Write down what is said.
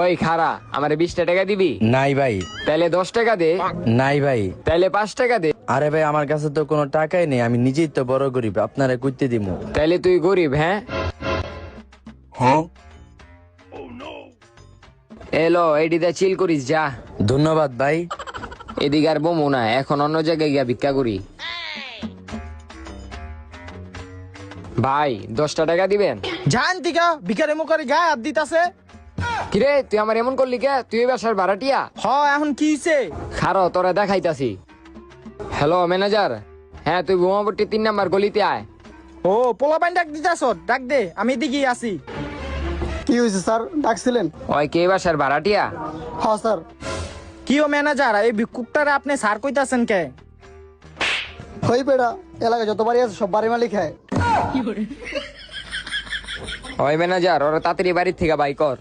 ওই খারা আমারে 20 টাকা দিবি? নাই ভাই। তাইলে 10 টাকা দে। নাই ভাই। তাইলে 5 টাকা দে। আরে ভাই আমার কাছে তো কোনো টাকাই নেই, আমি নিজেই তো বড় গরিব, আপনারা কইতে দিমু। তাইলে তুই গরিব? হ্যাঁ এলো এইদিকে চিল করিস যা। ধন্যবাদ ভাই। এদিকে আর বমু না, এখন অন্য জায়গায় গিয়া ভিক্ষা করি। ভাই 10 টাকা দিবেন? জান তিকা ভিখারি মুখারি গায়ে হাত দিতাছে। কিরে তুই আমার এমন করলি কে? তুই এই বাসার ভাড়াটিয়া? হ এখন কি হইছে? খারো তোরা দেখাইতাছি। হ্যালো ম্যানেজার, হ্যাঁ তুই বোমাবট্টি 3 নাম্বার গলিতে আয়। ও পোলাপাইন ডাক দিতাছ, ডাক দে, আমি এদিকেই আছি। কি হয়েছে স্যার, ডাকছিলেন? ওই কে এই বাসার ভাড়াটিয়া? হ্যাঁ স্যার। কি ও ম্যানেজার, এই ভিক্ষুকটারে আপনি স্যার কইতাছেন কে? হই বেড়া, এলাকায় যত বাড়ি আছে সব বাড়ি মালিক খায়। ওই ম্যানেজার ওরা তাড়াতাড়ি বাড়ির থেকে বাই কর।